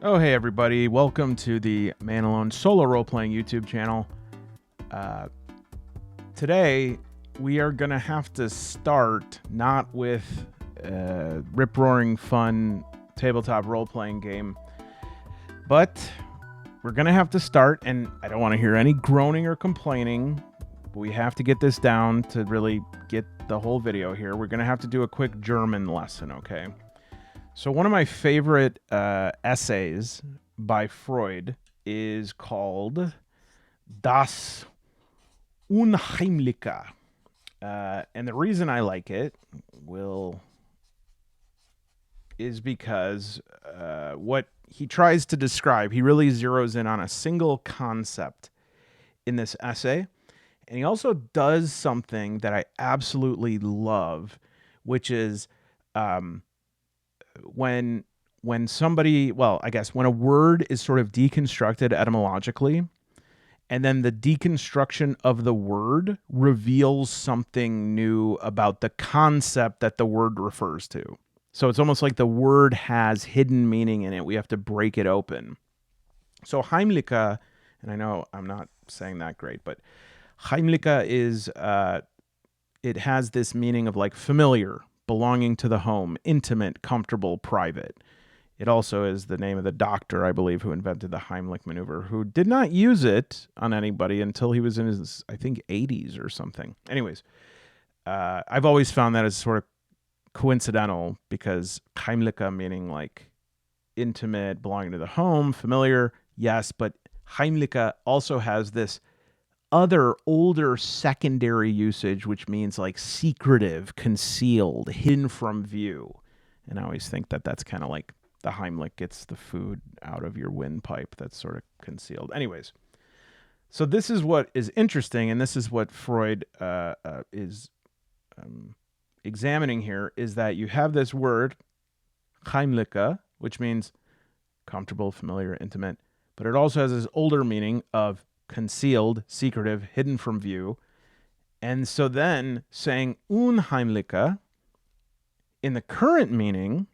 Oh, hey everybody, welcome to the Man Alone solo role-playing YouTube channel. Today, we are going to have to start not with a rip-roaring fun tabletop role-playing game, but we're going to have to start, and I don't want to hear any groaning or complaining, but we have to get this down to really get the whole video here. We're going to have to do a quick German lesson, okay? So one of my favorite essays by Freud is called Das Unheimliche. And the reason I like it is because what he tries to describe, he really zeroes in on a single concept in this essay. And he also does something that I absolutely love, which is when somebody, well, I guess when a word is sort of deconstructed etymologically, and then the deconstruction of the word reveals something new about the concept that the word refers to. So it's almost like the word has hidden meaning in it. We have to break it open. So Heimliche, and I know I'm not saying that great, but Heimliche is, it has this meaning of like familiar, belonging to the home, intimate, comfortable, private. It also is the name of the doctor, I believe, who invented the Heimlich maneuver, who did not use it on anybody until he was in his, I think, 80s or something. Anyways, I've always found that as sort of coincidental because Heimliche meaning like intimate, belonging to the home, familiar, yes, but Heimliche also has this other older secondary usage, which means like secretive, concealed, hidden from view. And I always think that that's kind of like the Heimlich gets the food out of your windpipe that's sort of concealed. Anyways, so this is what is interesting, and this is what Freud is examining here, is that you have this word, Heimliche, which means comfortable, familiar, intimate, but it also has this older meaning of concealed, secretive, hidden from view. And so then saying unheimliche in the current meaning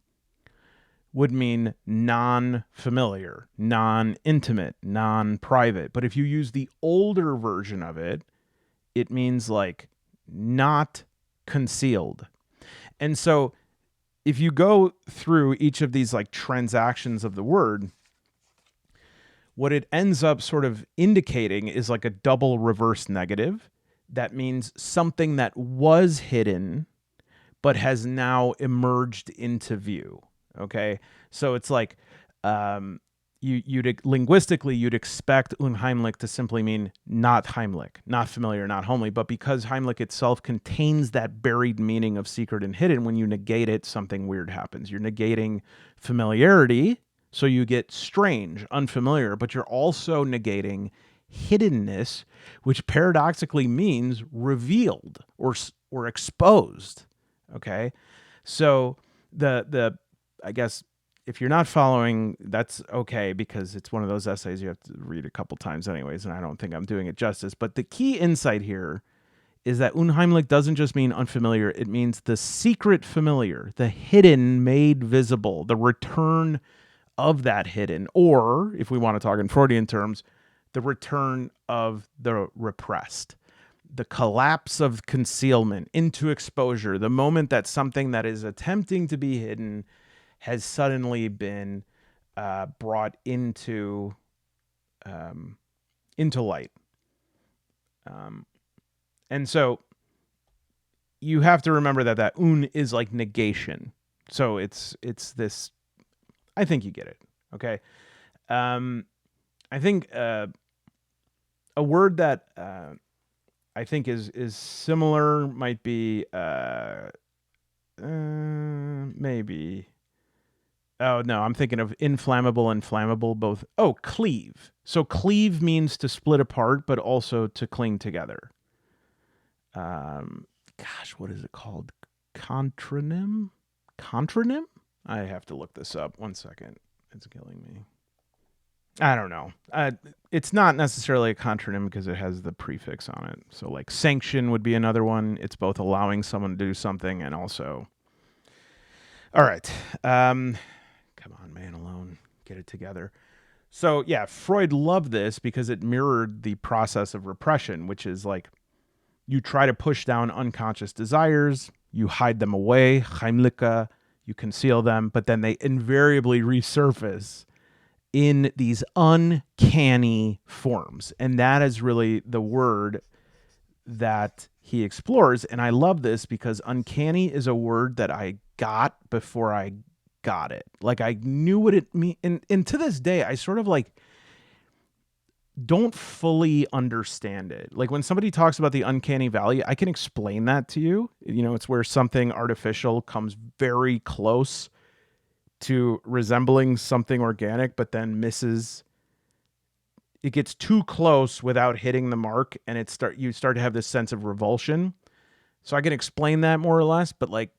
would mean non-familiar, non-intimate, non-private. But if you use the older version of it, it means like not concealed. And so if you go through each of these like transactions of the word, what it ends up sort of indicating is like a double reverse negative. That means something that was hidden but has now emerged into view. Okay, so it's like linguistically you'd expect unheimlich to simply mean not Heimlich, not familiar, not homely, but because Heimlich itself contains that buried meaning of secret and hidden, when you negate it, something weird happens. You're negating familiarity, so you get strange, unfamiliar, but you're also negating hiddenness, which paradoxically means revealed or exposed. Okay, so the I guess if you're not following, that's okay, because it's one of those essays you have to read a couple times anyways, and I don't think I'm doing it justice. But the key insight here is that unheimlich doesn't just mean unfamiliar, it means the secret familiar, the hidden made visible, the return of that hidden, or if we want to talk in Freudian terms, the return of the repressed, the collapse of concealment into exposure, the moment that something that is attempting to be hidden has suddenly been brought into light. And so you have to remember that un is like negation. So it's this, I think you get it. Okay. I think a word that I think is similar might be maybe. Oh, no, I'm thinking of inflammable and flammable both. Oh, cleave. So cleave means to split apart, but also to cling together. Gosh, what is it called? Contronym? Contronym? I have to look this up. 1 second. It's killing me. I don't know. It's not necessarily a contronym because it has the prefix on it. So like sanction would be another one. It's both allowing someone to do something and also... All right. Come on, man alone. get it together. So yeah, Freud loved this because it mirrored the process of repression, which is like you try to push down unconscious desires, you hide them away, Heimliche, you conceal them, but then they invariably resurface in these uncanny forms. And that is really the word that he explores. And I love this because uncanny is a word that I got before I got it. Like I knew what it mean. And to this day, I sort of like don't fully understand it. Like when somebody talks about the uncanny valley, I can explain that to you. You know, it's where something artificial comes very close to resembling something organic, but then misses. It gets too close without hitting the mark, and you start to have this sense of revulsion. So I can explain that more or less, but like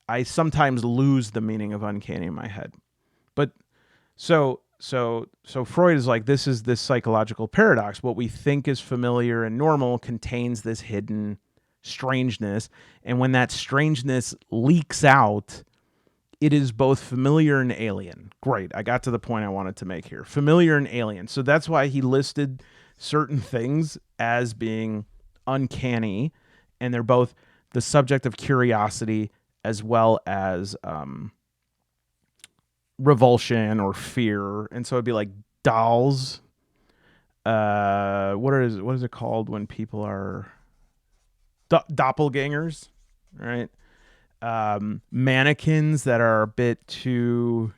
I sometimes lose the meaning of uncanny in my head. But so Freud is like, this is this psychological paradox. What we think is familiar and normal contains this hidden strangeness, and when that strangeness leaks out, it is both familiar and alien. Great. I got to the point I wanted to make here. Familiar and alien. So that's why he listed certain things as being uncanny, and they're both the subject of curiosity as well as revulsion or fear. And so it'd be like dolls. What is it called when people are doppelgangers, right? Mannequins that are a bit too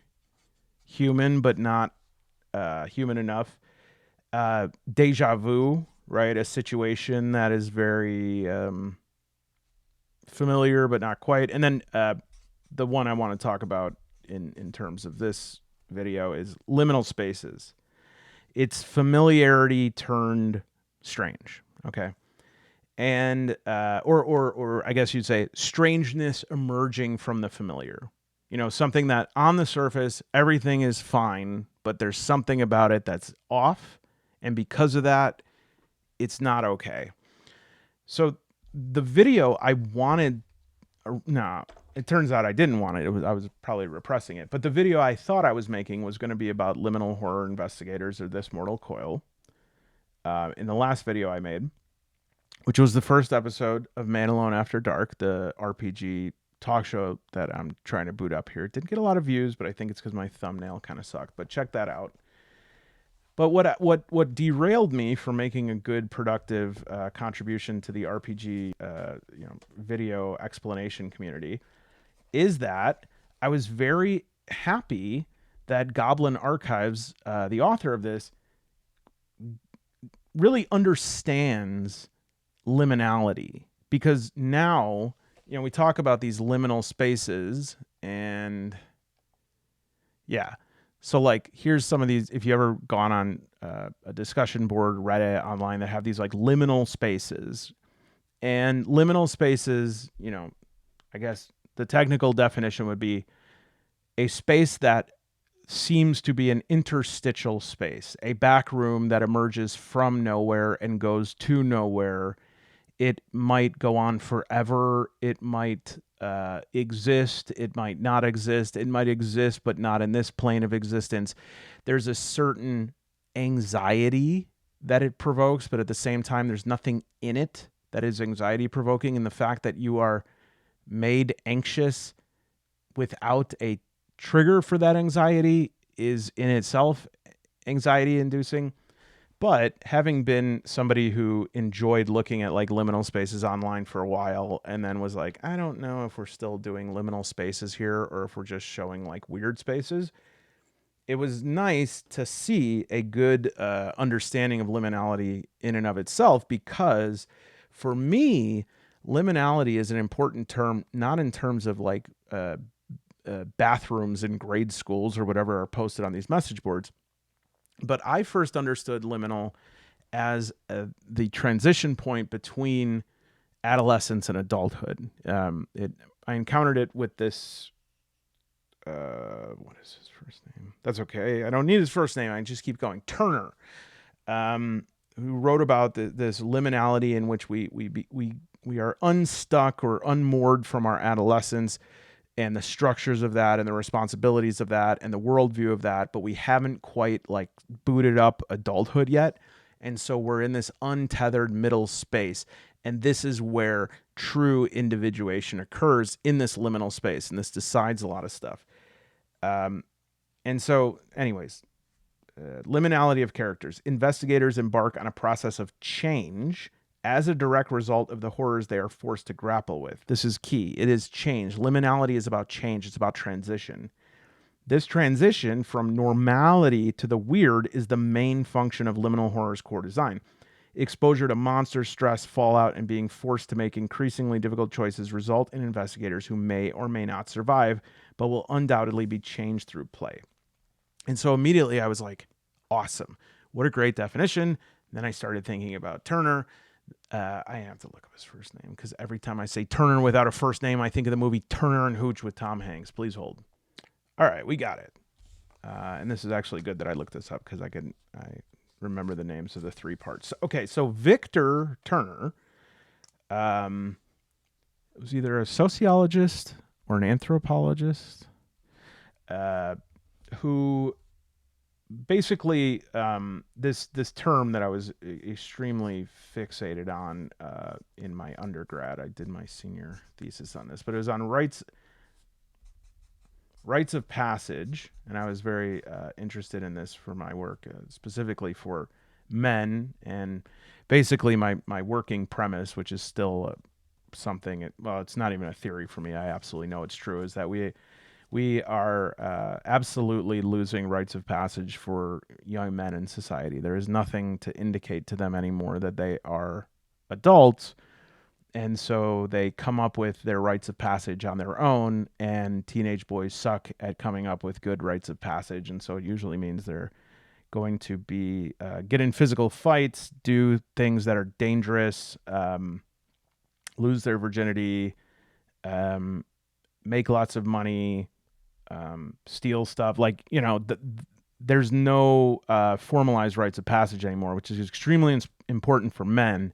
human but not human enough. Deja vu, right? A situation that is very familiar but not quite. And then the one I want to talk about in terms of this video is liminal spaces. It's familiarity turned strange. Okay. And or I guess you'd say strangeness emerging from the familiar. You know, something that on the surface everything is fine, but there's something about it that's off, and because of that, it's not okay. So the video I wanted, it turns out I didn't want it. I was probably repressing it. But the video I thought I was making was going to be about liminal horror investigators or this mortal coil. In the last video I made, which was the first episode of Man Alone After Dark, the RPG talk show that I'm trying to boot up here. It didn't get a lot of views, but I think it's because my thumbnail kind of sucked. But check that out. But what derailed me from making a good, productive contribution to the RPG video explanation community is that I was very happy that Goblin Archives, the author of this, really understands liminality, because now, you know, we talk about these liminal spaces, and yeah, so like here's some of these. If you ever gone on a discussion board, Reddit, online, that have these like liminal spaces, and liminal spaces, you know, I guess the technical definition would be a space that seems to be an interstitial space, a back room that emerges from nowhere and goes to nowhere. It might go on forever. It might exist. It might not exist. It might exist, but not in this plane of existence. There's a certain anxiety that it provokes, but at the same time, there's nothing in it that is anxiety provoking. And the fact that you are made anxious without a trigger for that anxiety is in itself anxiety inducing. But having been somebody who enjoyed looking at like liminal spaces online for a while, and then was like, I don't know if we're still doing liminal spaces here or if we're just showing like weird spaces, it was nice to see a good understanding of liminality in and of itself, because for me, liminality is an important term, not in terms of like bathrooms in grade schools or whatever are posted on these message boards. But I first understood liminal as the transition point between adolescence and adulthood. I encountered it with this. What is his first name? That's okay. I don't need his first name. I just keep going. Turner, who wrote about this liminality in which we are unstuck or unmoored from our adolescence, and the structures of that and the responsibilities of that and the worldview of that, but we haven't quite like booted up adulthood yet. And so we're in this untethered middle space. And this is where true individuation occurs, in this liminal space. And this decides a lot of stuff. And so, anyways, liminality of characters. Investigators embark on a process of change as a direct result of the horrors they are forced to grapple with. This is key. It is change. Liminality is about change. It's about transition. This transition from normality to the weird is the main function of liminal horror's core design. Exposure to monsters, stress, fallout, and being forced to make increasingly difficult choices result in investigators who may or may not survive, but will undoubtedly be changed through play. And so immediately I was like, awesome. What a great definition. And then I started thinking about Turner. I have to look up his first name because every time I say Turner without a first name, I think of the movie Turner and Hooch with Tom Hanks. Please hold. All right, we got it. And this is actually good that I looked this up because I remember the names of the three parts. Okay, so Victor Turner was either a sociologist or an anthropologist who basically this term that I was extremely fixated on in my undergrad. I did my senior thesis on this, but it was on rites of passage, and I was very interested in this for my work, specifically for men. And basically my working premise, which is still something, well, it's not even a theory for me, I absolutely know it's true, is that we are absolutely losing rites of passage for young men in society. There is nothing to indicate to them anymore that they are adults. And so they come up with their rites of passage on their own, and teenage boys suck at coming up with good rites of passage. And so it usually means they're going to be get in physical fights, do things that are dangerous, lose their virginity, make lots of money, steal stuff. Like, there's no formalized rites of passage anymore, which is extremely important for men,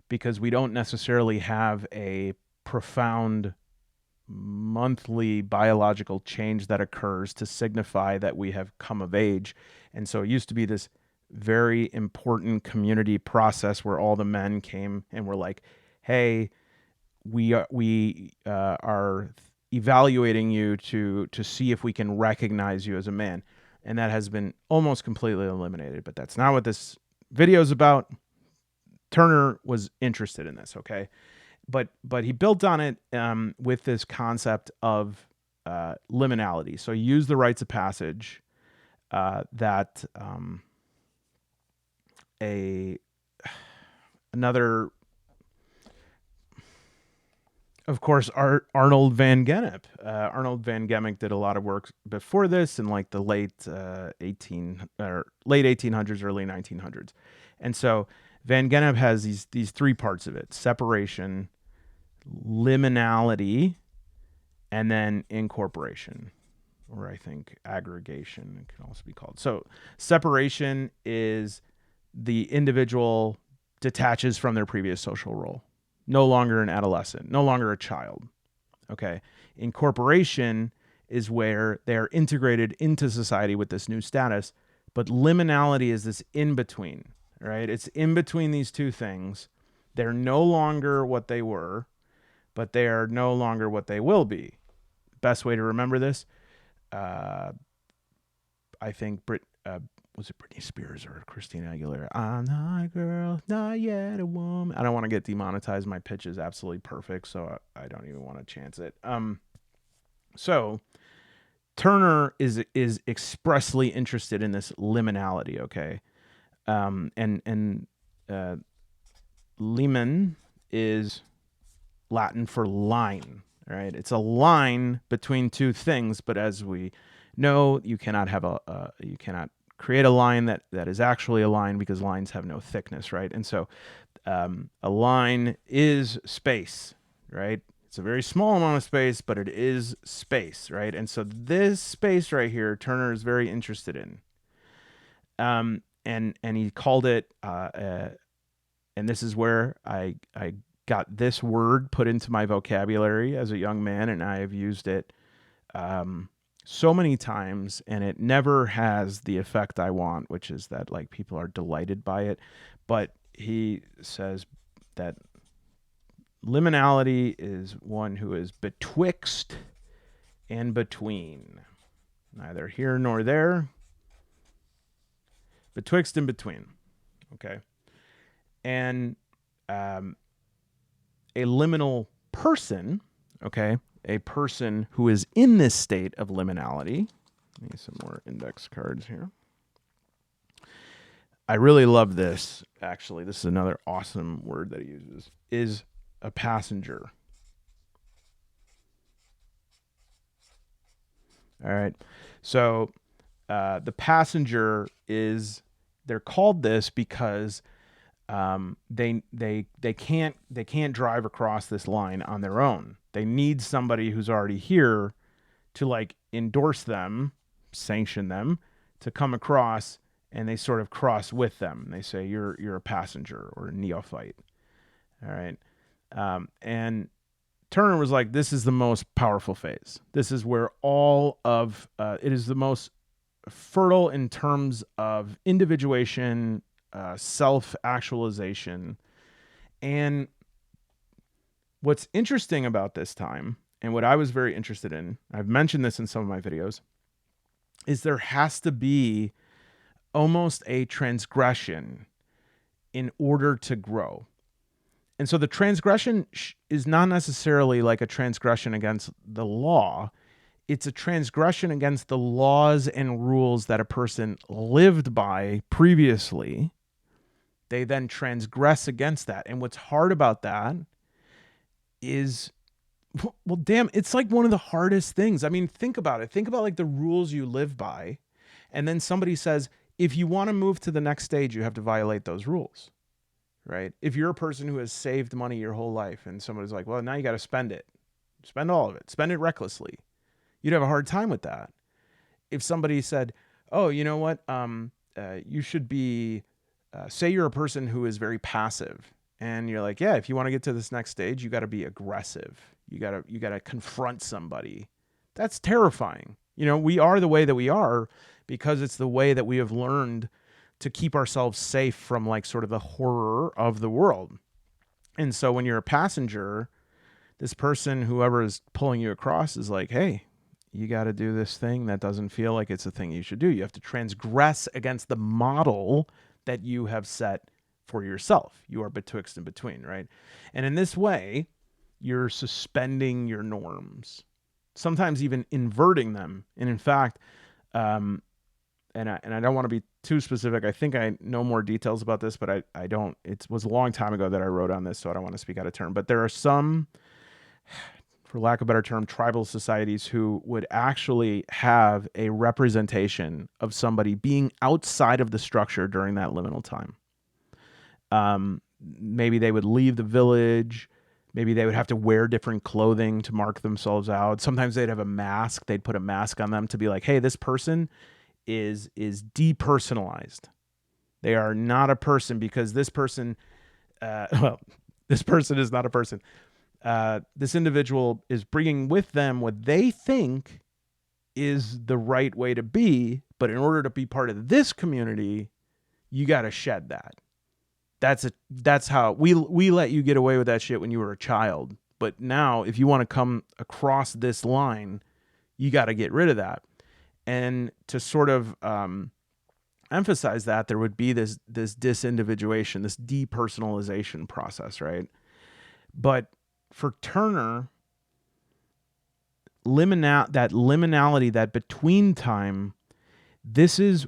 because we don't necessarily have a profound monthly biological change that occurs to signify that we have come of age. And so it used to be this very important community process where all the men came and were like, hey, we are evaluating you to see if we can recognize you as a man. And that has been almost completely eliminated, but that's not what this video is about. Turner was interested in this, okay? But he built on it with this concept of liminality. So he used the rites of passage that another, of course, Arnold van Gennep. Arnold van Gennep did a lot of work before this in like the late 1800s, early 1900s. And so Van Gennep has these three parts of it: separation, liminality, and then incorporation, or I think aggregation it can also be called. So separation is the individual detaches from their previous social role, no longer an adolescent, no longer a child. Okay. Incorporation is where they are integrated into society with this new status, but liminality is this in between. Right? It's in between these two things. They're no longer what they were, but they are no longer what they will be. Best way to remember this, I think was it Britney Spears or Christina Aguilera? I'm not a girl, not yet a woman. I don't want to get demonetized. My pitch is absolutely perfect, so I don't even want to chance it. So Turner is expressly interested in this liminality, okay? And limen is Latin for line, right? It's a line between two things, but as we know, you cannot have you cannot create a line that is actually a line, because lines have no thickness, right? And so a line is space, right? It's a very small amount of space, but it is space, right? And so this space right here, Turner is very interested in. And he called it, and this is where I got this word put into my vocabulary as a young man, and I have used it so many times, and it never has the effect I want, which is that like people are delighted by it. But he says that liminality is one who is betwixt and between, neither here nor there, betwixt and between. Okay. And a liminal person, okay, a person who is in this state of liminality. Need some more index cards here. I really love this, actually. This is another awesome word that he uses, is a passenger. All right. So the passenger is, they're called this because they can't drive across this line on their own. They need somebody who's already here to like endorse them, sanction them to come across, and they sort of cross with them. They say you're a passenger or a neophyte. All right. And Turner was like, this is the most powerful phase. This is where all of it is the most fertile in terms of individuation, self-actualization. And what's interesting about this time, and what I was very interested in, I've mentioned this in some of my videos, is there has to be almost a transgression in order to grow. And so the transgression is not necessarily like a transgression against the law. It's a transgression against the laws and rules that a person lived by previously. They then transgress against that. And what's hard about that is, well, damn, it's like one of the hardest things. I mean, think about it. Think about like the rules you live by. And then somebody says, if you want to move to the next stage, you have to violate those rules, right? If you're a person who has saved money your whole life and somebody's like, well, now you got to spend it, spend all of it, spend it recklessly, you'd have a hard time with that. If somebody said, oh, you know what? You should be, say you're a person who is very passive and you're like, yeah, if you want to get to this next stage, you got to be aggressive. You got to confront somebody. That's terrifying. You know, we are the way that we are because it's the way that we have learned to keep ourselves safe from like sort of the horror of the world. And so when you're a passenger, this person, whoever is pulling you across, is like, hey, you got to do this thing that doesn't feel like it's a thing you should do. You have to transgress against the model that you have set for yourself. You are betwixt and between, right? And in this way, you're suspending your norms, sometimes even inverting them. And in fact, and I don't want to be too specific. I think I know more details about this, but I don't. It was a long time ago that I wrote on this, so I don't want to speak out of turn. But there are some, for lack of a better term, tribal societies who would actually have a representation of somebody being outside of the structure during that liminal time. Maybe they would leave the village. Maybe they would have to wear different clothing to mark themselves out. Sometimes they'd have a mask. They'd put a mask on them to be like, hey, this person is depersonalized. They are not a person because this person, this person is not a person. This individual is bringing with them what they think is the right way to be, but in order to be part of this community, you got to shed that. That's how we let you get away with that shit when you were a child. But now, if you want to come across this line, you got to get rid of that. And to sort of emphasize that, there would be this disindividuation, this depersonalization process, right? But for Turner, that liminality, that between time, this is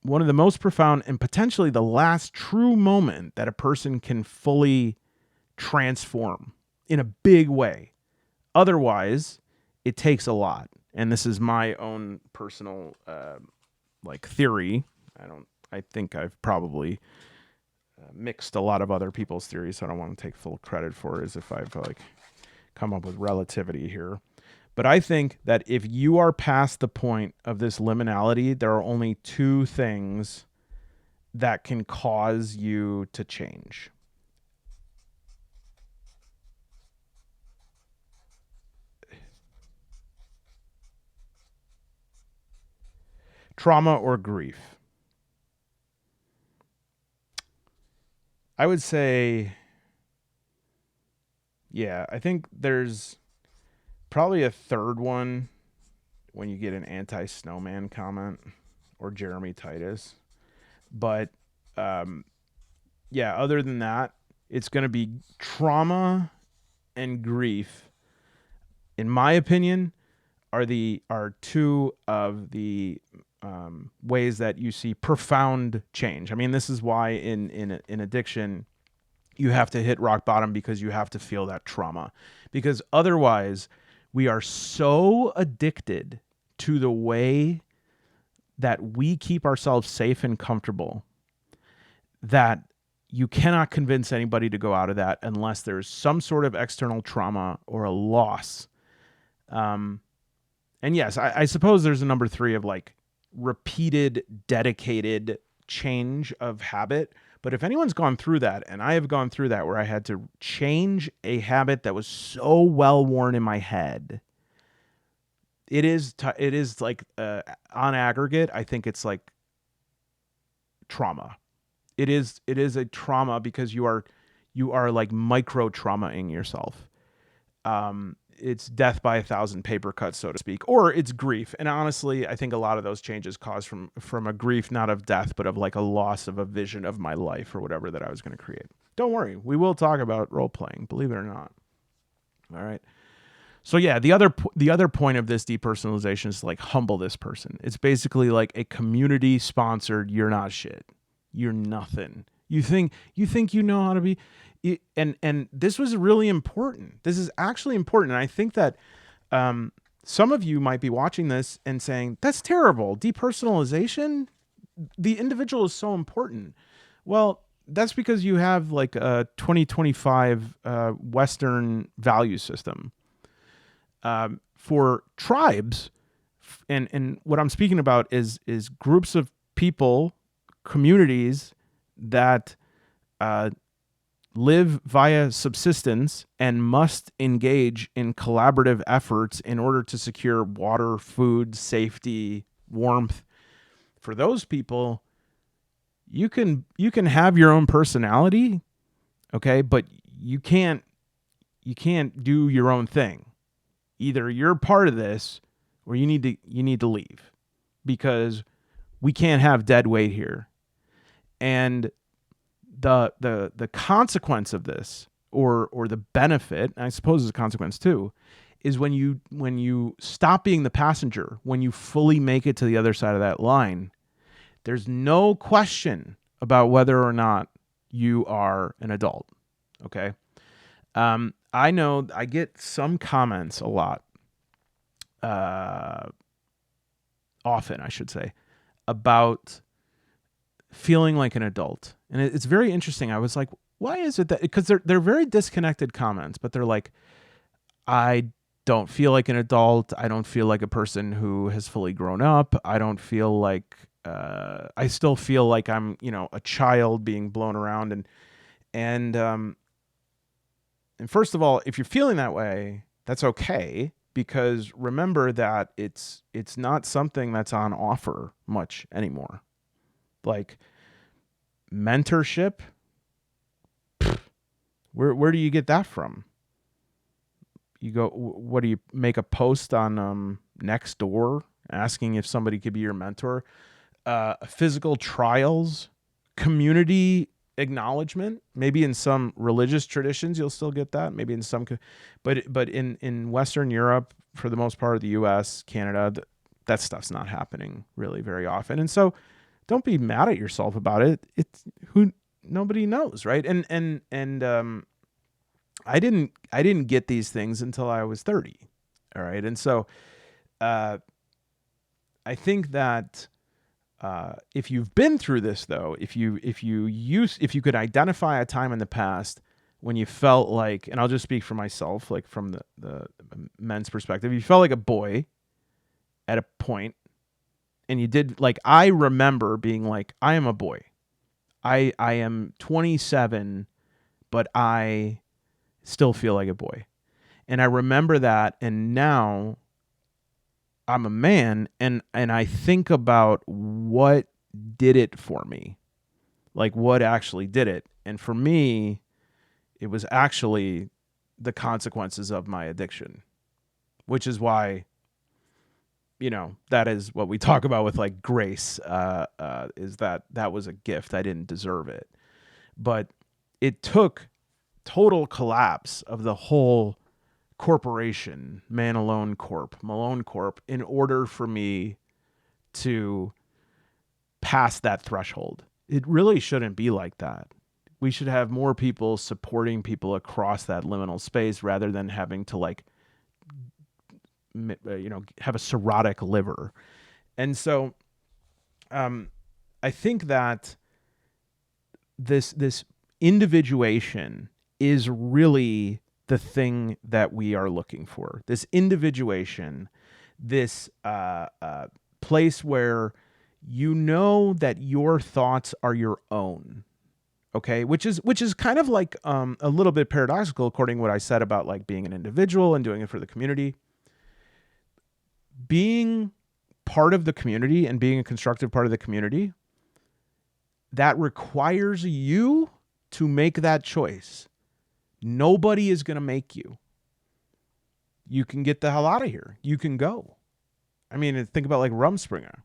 one of the most profound and potentially the last true moment that a person can fully transform in a big way. Otherwise, it takes a lot. And this is my own personal like theory. I think I've probably mixed a lot of other people's theories, so I don't want to take full credit for it as if I've like come up with relativity here. But I think that if you are past the point of this liminality, there are only two things that can cause you to change. Trauma or grief? I would say, yeah, I think there's probably a third one when you get an anti-snowman comment or Jeremy Titus. But yeah, other than that, it's going to be trauma and grief, in my opinion, are two of the ways that you see profound change. I mean, this is why in addiction you have to hit rock bottom, because you have to feel that trauma, because otherwise we are so addicted to the way that we keep ourselves safe and comfortable that you cannot convince anybody to go out of that unless there's some sort of external trauma or a loss. And yes, I suppose there's a number three of like repeated, dedicated change of habit. But if anyone's gone through that, and I have gone through that, where I had to change a habit that was so well worn in my head, it is like on aggregate, I think it's like trauma. It is a trauma because you are like micro traumaing yourself. It's death by 1,000 paper cuts, so to speak, or it's grief. And honestly, I think a lot of those changes cause from a grief, not of death, but of like a loss of a vision of my life or whatever that I was going to create. Don't worry, we will talk about role playing, believe it or not. All right. So yeah, the other point of this depersonalization is to like humble this person. It's basically like a community sponsored, you're not shit. You're nothing. You think you know how to be, and this was really important. This is actually important. And I think that some of you might be watching this and saying, that's terrible. Depersonalization, the individual is so important. Well, that's because you have like a 2025 Western value system. For tribes, and what I'm speaking about is groups of people, communities that live via subsistence and must engage in collaborative efforts in order to secure water, food, safety, warmth. For those people, you can have your own personality, okay, but you can't do your own thing. Either you're part of this or you need to leave, because we can't have dead weight here. And the consequence of this, or the benefit, I suppose is a consequence too, is when you stop being the passenger, when you fully make it to the other side of that line, there's no question about whether or not you are an adult. Okay. I know I get some comments a lot, often, I should say, about feeling like an adult. And it's very interesting. I was like, why is it that, because they're very disconnected comments, but they're like, I don't feel like an adult. I don't feel like a person who has fully grown up. I don't feel like, I still feel like I'm, a child being blown around. And first of all, if you're feeling that way, that's okay, because remember that it's not something that's on offer much anymore. Like mentorship, where do you get that from? You go, what do you make a post on Nextdoor asking if somebody could be your mentor? Physical trials, community acknowledgement. Maybe in some religious traditions you'll still get that. Maybe in some, but in Western Europe, for the most part of the U.S., Canada, that stuff's not happening really very often. And so, don't be mad at yourself about it. Nobody knows, right? And I didn't get these things until I was 30. All right. And so I think that if you've been through this, though, if you could identify a time in the past when you felt like, and I'll just speak for myself, like from the men's perspective, you felt like a boy at a point, and you did, like, I remember being like, I am a boy. I am 27, but I still feel like a boy. And I remember that, and now I'm a man, and I think about what did it for me, like what actually did it. And for me, it was actually the consequences of my addiction, which is why, that is what we talk about with like grace, is that was a gift. I didn't deserve it. But it took total collapse of the whole corporation, Man Alone Corp, Malone Corp, in order for me to pass that threshold. It really shouldn't be like that. We should have more people supporting people across that liminal space rather than having to like, have a cirrhotic liver. And so, I think that this individuation is really the thing that we are looking for. This individuation, this place where you know that your thoughts are your own. Okay, which is kind of like a little bit paradoxical, according to what I said about like being an individual and doing it for the community. Being part of the community and being a constructive part of the community, that requires you to make that choice. Nobody is going to make you. You can get the hell out of here. You can go. I mean, think about like Rumspringer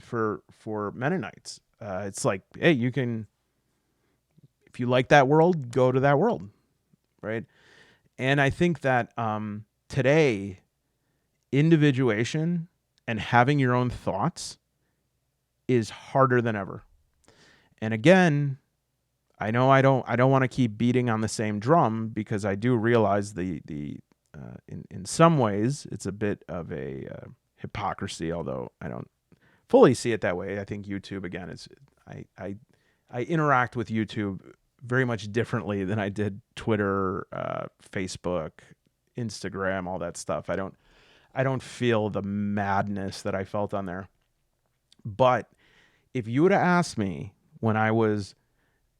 for Mennonites. It's like, hey, you can, if you like that world, go to that world, right? And I think that today, individuation and having your own thoughts is harder than ever. And again, I know I don't want to keep beating on the same drum, because I do realize in some ways it's a bit of a hypocrisy, although I don't fully see it that way. I think YouTube, again, I interact with YouTube very much differently than I did Twitter, Facebook, Instagram, all that stuff. I don't feel the madness that I felt on there. But if you would have asked me when I was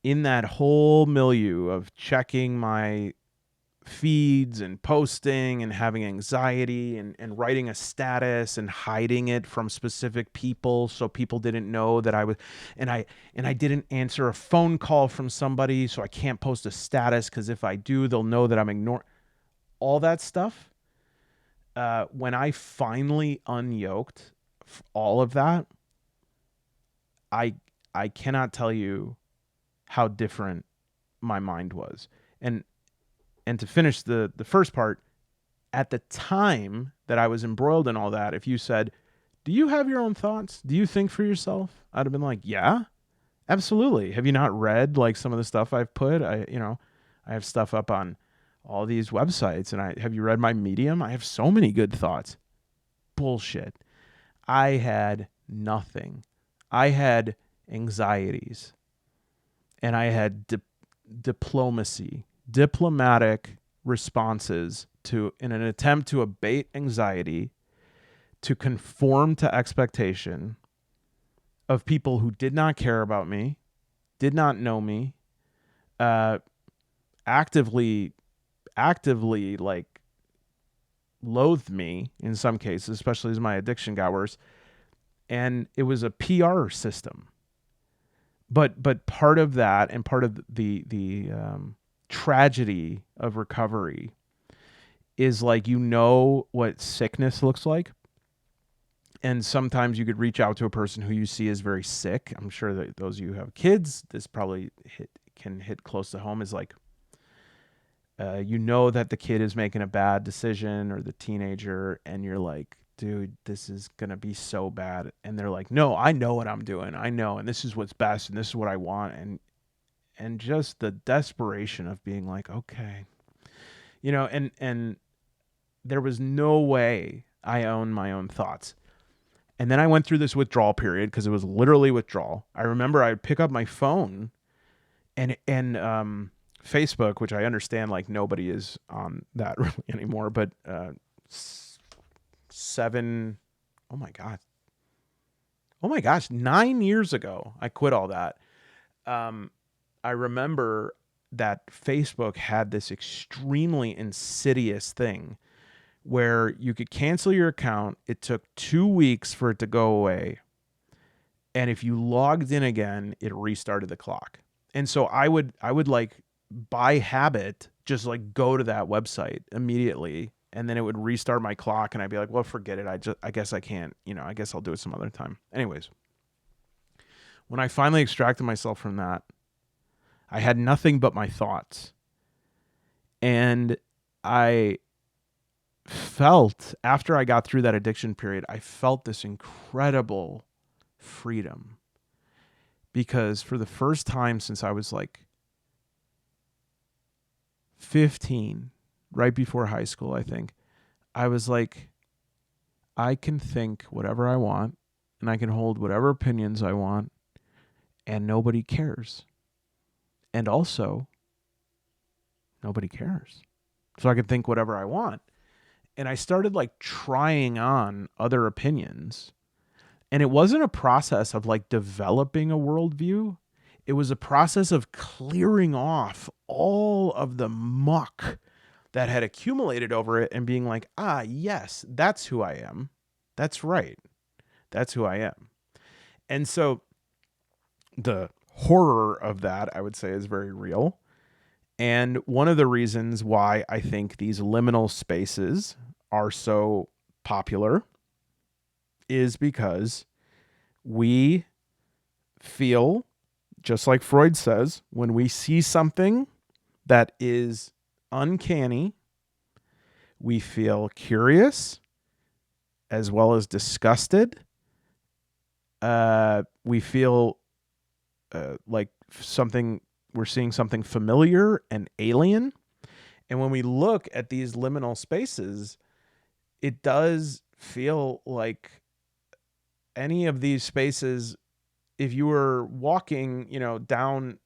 in that whole milieu of checking my feeds and posting and having anxiety and writing a status and hiding it from specific people so people didn't know that I was, and I didn't answer a phone call from somebody, so I can't post a status because if I do, they'll know that I'm ignoring all that stuff. When I finally unyoked all of that, I cannot tell you how different my mind was. And to finish the first part, at the time that I was embroiled in all that, if you said, do you have your own thoughts? Do you think for yourself? I'd have been like, yeah, absolutely. Have you not read like some of the stuff I've put? I have stuff up on all these websites, and have you read my Medium? I have so many good thoughts. Bullshit. I had nothing. I had anxieties, and I had diplomatic responses in an attempt to abate anxiety, to conform to expectation of people who did not care about me, did not know me, actively like loathed me in some cases, especially as my addiction got worse. And it was a PR system. But part of that, and part of the tragedy of recovery, is like, what sickness looks like. And sometimes you could reach out to a person who you see as very sick. I'm sure that those of you who have kids, this probably can hit close to home, is like, that the kid is making a bad decision, or the teenager, and you're like, dude, this is going to be so bad. And they're like, no, I know what I'm doing. I know. And this is what's best. And this is what I want. And just the desperation of being like, okay, and there was no way I own my own thoughts. And then I went through this withdrawal period, because it was literally withdrawal. I remember I would pick up my phone and Facebook, which I understand like nobody is on that really anymore, but 9 years ago, I quit all that. I remember that Facebook had this extremely insidious thing where you could cancel your account. It took 2 weeks for it to go away. And if you logged in again, it restarted the clock. And so I would like by habit just like go to that website immediately, and then it would restart my clock, and I'd be like, well, forget it. I guess I can't, I guess I'll do it some other time. Anyways, when I finally extracted myself from that, I had nothing but my thoughts. And I felt, after I got through that addiction period, I felt this incredible freedom, because for the first time since I was like 15, right before high school, I think, I was like, I can think whatever I want and I can hold whatever opinions I want and nobody cares. And also, nobody cares. So I can think whatever I want. And I started like trying on other opinions. And it wasn't a process of like developing a worldview. It was a process of clearing off all of the muck that had accumulated over it and being like, yes, that's who I am. That's right. That's who I am. And so the horror of that, I would say, is very real. And one of the reasons why I think these liminal spaces are so popular is because we feel, just like Freud says, when we see something that is uncanny, we feel curious as well as disgusted. We feel like we're seeing something familiar and alien. And when we look at these liminal spaces, it does feel like any of these spaces, if you were walking, down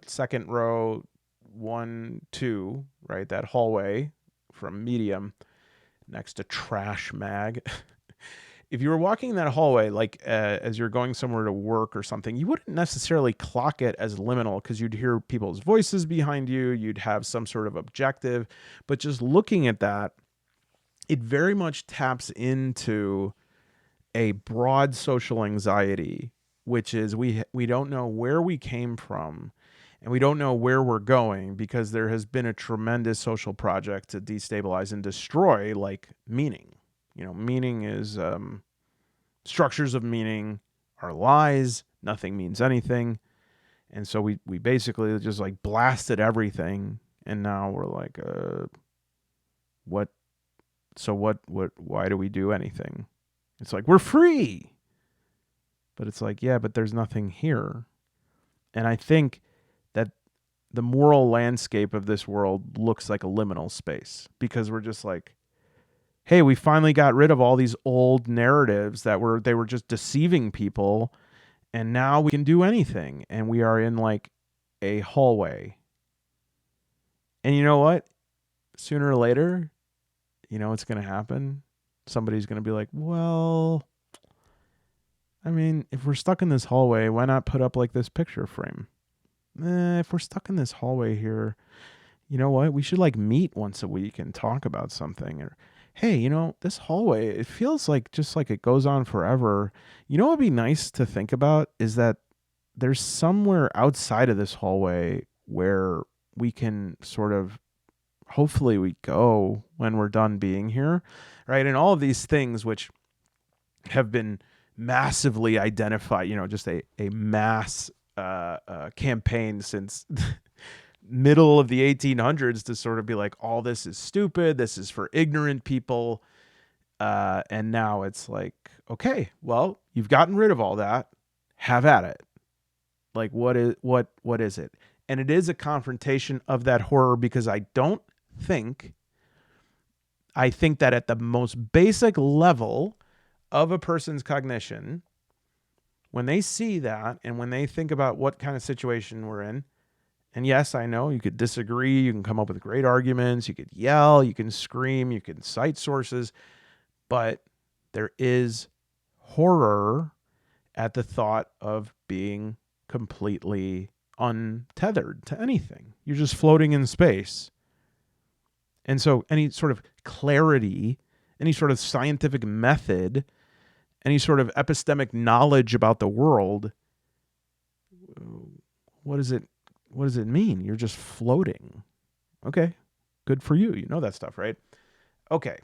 second row 1, 2, right, that hallway from Medium next to Trash Mag. If you were walking that hallway, like as you're going somewhere to work or something, you wouldn't necessarily clock it as liminal because you'd hear people's voices behind you. You'd have some sort of objective. But just looking at that, it very much taps into a broad social anxiety, which is we don't know where we came from and we don't know where we're going, because there has been a tremendous social project to destabilize and destroy like meaning. Meaning is structures of meaning are lies. Nothing means anything. And so we basically just like blasted everything. And now we're like, what? So what, why do we do anything? It's like, we're free. But it's like, yeah, but there's nothing here. And I think that the moral landscape of this world looks like a liminal space, because we're just like, hey, we finally got rid of all these old narratives that they were just deceiving people, and now we can do anything, and we are in like a hallway. And you know what? Sooner or later, what's going to happen? Somebody's going to be like, well, I mean, if we're stuck in this hallway, why not put up like this picture frame? If we're stuck in this hallway here, you know what? We should like meet once a week and talk about something. Or, hey, this hallway, it feels like just like it goes on forever. What would be nice to think about is that there's somewhere outside of this hallway where we can sort of, hopefully we go when we're done being here, right? And all of these things which have been massively identified, just a mass campaign since middle of the 1800s to sort of be like, all this is stupid, this is for ignorant people, and now it's like, okay, well, you've gotten rid of all that, have at it. Like, what is it? And it is a confrontation of that horror, because I think that at the most basic level of a person's cognition, when they see that and when they think about what kind of situation we're in, and yes, I know you could disagree, you can come up with great arguments, you could yell, you can scream, you can cite sources, but there is horror at the thought of being completely untethered to anything. You're just floating in space. And so any sort of clarity, any sort of scientific method, any sort of epistemic knowledge about the world, what does it mean? You're just floating. Okay, good for you. You know that stuff, right? Okay,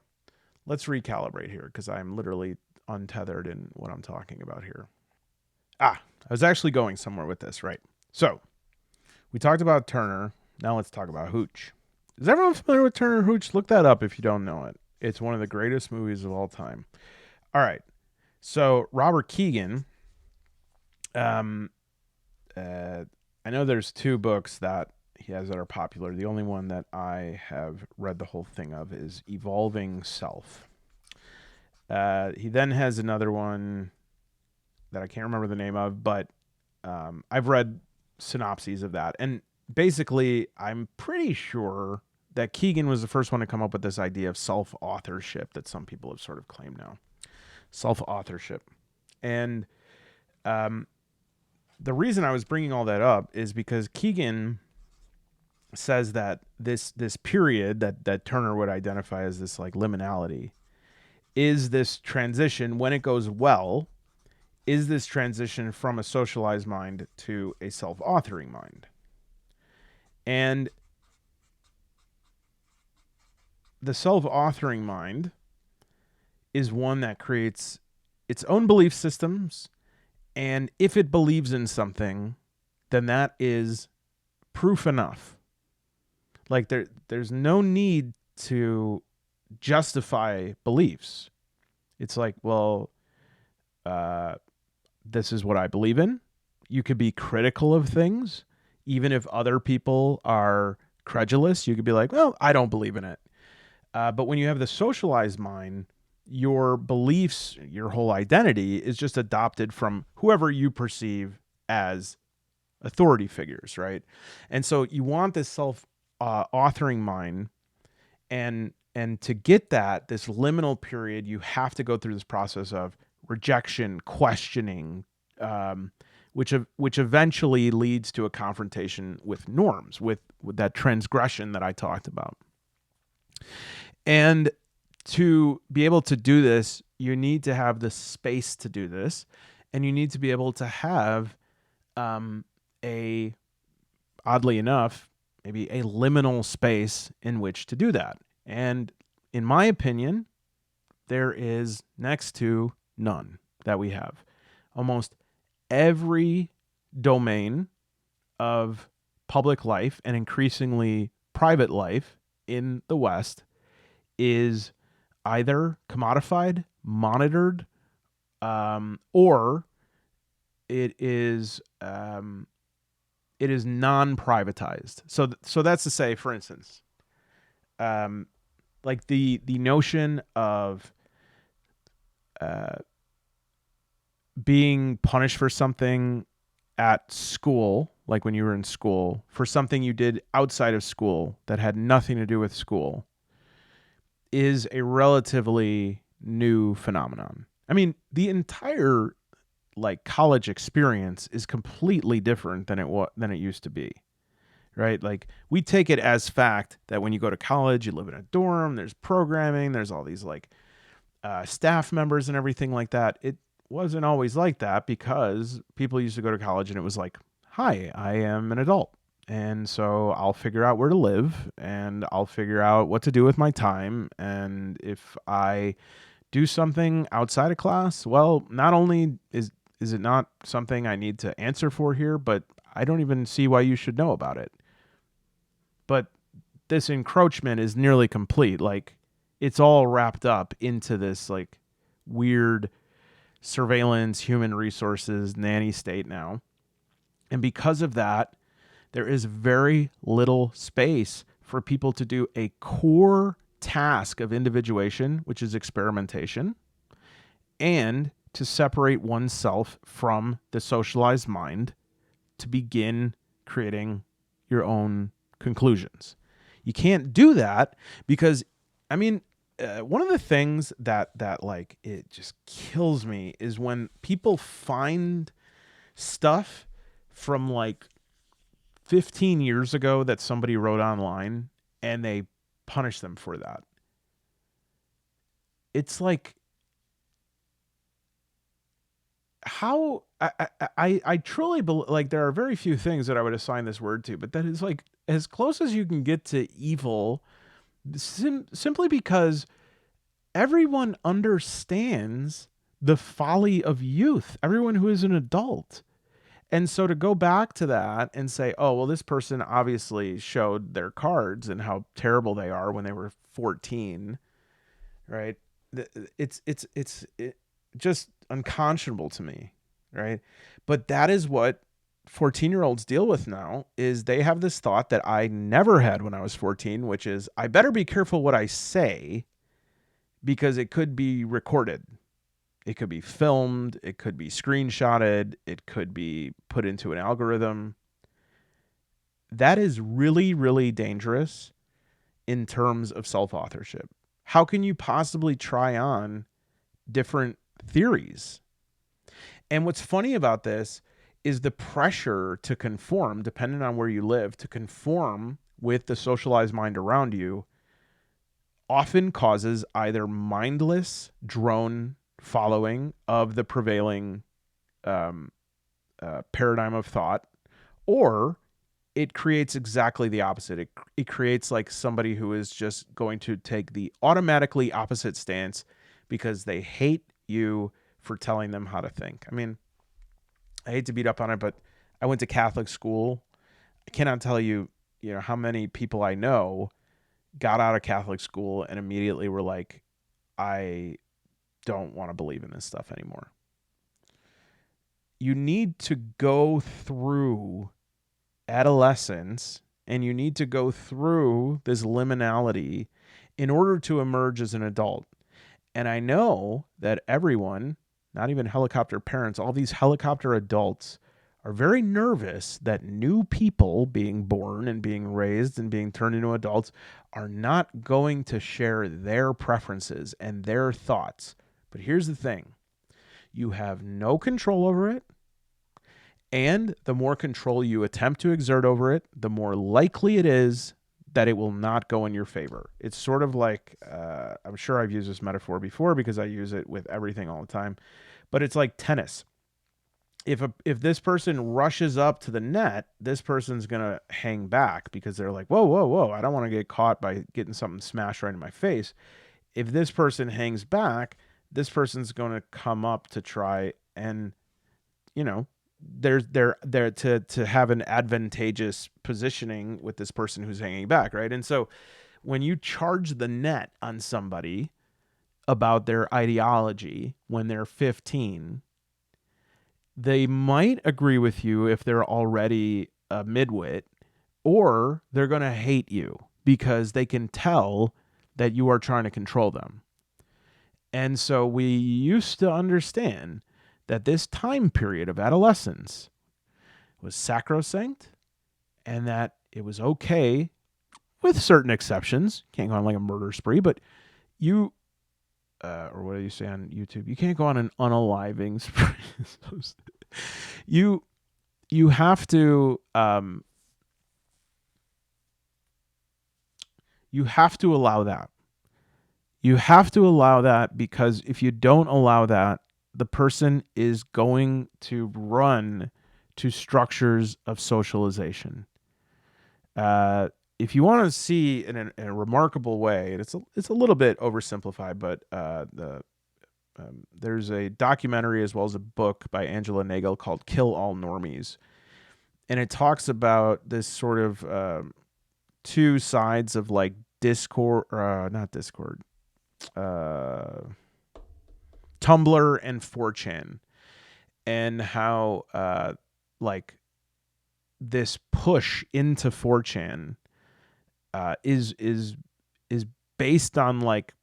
let's recalibrate here because I'm literally untethered in what I'm talking about here. I was actually going somewhere with this, right? So we talked about Turner. Now let's talk about Hooch. Is everyone familiar with Turner Hooch? Look that up if you don't know it. It's one of the greatest movies of all time. All right. So Robert Keegan, I know there's 2 books that he has that are popular. The only one that I have read the whole thing of is Evolving Self. He then has another one that I can't remember the name of, but I've read synopses of that. And basically, I'm pretty sure that Keegan was the first one to come up with this idea of self-authorship that some people have sort of claimed now. Self-authorship. And the reason I was bringing all that up is because Keegan says that this period that Turner would identify as this like liminality is this transition when it goes well, is this transition from a socialized mind to a self-authoring mind. And the self-authoring mind is one that creates its own belief systems, and if it believes in something, then that is proof enough. Like there's no need to justify beliefs. It's like, well, this is what I believe in. You could be critical of things, even if other people are credulous. You could be like, well, I don't believe in it. But when you have the socialized mind, your beliefs, your whole identity is just adopted from whoever you perceive as authority figures, right? And so you want this self-authoring mind, and to get that, this liminal period, you have to go through this process of rejection, questioning, which eventually leads to a confrontation with norms, with that transgression that I talked about. And to be able to do this, you need to have the space to do this, and you need to be able to have oddly enough, maybe a liminal space in which to do that. And in my opinion, there is next to none that we have. Almost every domain of public life and increasingly private life in the West is either commodified, monitored, or it is non-privatized. So that's to say, for instance, like the notion of being punished for something at school, like when you were in school, for something you did outside of school that had nothing to do with school, is a relatively new phenomenon. I mean, the entire like college experience is completely different than it used to be. Right? Like we take it as fact that when you go to college, you live in a dorm, there's programming, there's all these like staff members and everything like that. It wasn't always like that because people used to go to college and it was like, hi, I am an adult. And so I'll figure out where to live and I'll figure out what to do with my time. And if I do something outside of class, well, not only is it not something I need to answer for here, but I don't even see why you should know about it. But this encroachment is nearly complete. Like it's all wrapped up into this like weird surveillance, human resources, nanny state now. And because of that, there is very little space for people to do a core task of individuation, which is experimentation, and to separate oneself from the socialized mind to begin creating your own conclusions. You can't do that because, I mean, one of the things that like it just kills me is when people find stuff from like 15 years ago that somebody wrote online and they punish them for that. It's like, how I truly believe, like, there are very few things that I would assign this word to, but that is like as close as you can get to evil, simply because everyone understands the folly of youth. Everyone who is an adult. And so to go back to that and say, oh, well, this person obviously showed their cards and how terrible they are when they were 14, right? It's just unconscionable to me, right? But that is what 14-year-olds deal with now, is they have this thought that I never had when I was 14, which is I better be careful what I say because it could be recorded. It could be filmed, it could be screenshotted, it could be put into an algorithm. That is really, really dangerous in terms of self-authorship. How can you possibly try on different theories? And what's funny about this is the pressure to conform, depending on where you live, to conform with the socialized mind around you often causes either mindless drone following of the prevailing paradigm of thought, or it creates exactly the opposite. It creates like somebody who is just going to take the automatically opposite stance because they hate you for telling them how to think. I mean, I hate to beat up on it, but I went to Catholic school. I cannot tell you, how many people I know got out of Catholic school and immediately were like, I don't want to believe in this stuff anymore. You need to go through adolescence and you need to go through this liminality in order to emerge as an adult. And I know that everyone, not even helicopter parents, all these helicopter adults are very nervous that new people being born and being raised and being turned into adults are not going to share their preferences and their thoughts. But here's the thing. You have no control over it. And the more control you attempt to exert over it, the more likely it is that it will not go in your favor. It's sort of like, I'm sure I've used this metaphor before because I use it with everything all the time, but it's like tennis. If this person rushes up to the net, this person's going to hang back because they're like, whoa, whoa, whoa, I don't want to get caught by getting something smashed right in my face. If this person hangs back, this person's going to come up to try and, they're there to have an advantageous positioning with this person who's hanging back, right? And so when you charge the net on somebody about their ideology when they're 15, they might agree with you if they're already a midwit, or they're going to hate you because they can tell that you are trying to control them. And so we used to understand that this time period of adolescence was sacrosanct and that it was okay, with certain exceptions. Can't go on like a murder spree, but you, or what do you say on YouTube? You can't go on an unaliving spree. you have to, you have to allow that. You have to allow that because if you don't allow that, the person is going to run to structures of socialization. If you want to see in a remarkable way, and it's a little bit oversimplified, but there's a documentary as well as a book by Angela Nagel called "Kill All Normies," and it talks about this sort of two sides of like Discord, not Discord, Tumblr and 4chan, and how like this push into 4chan is based on like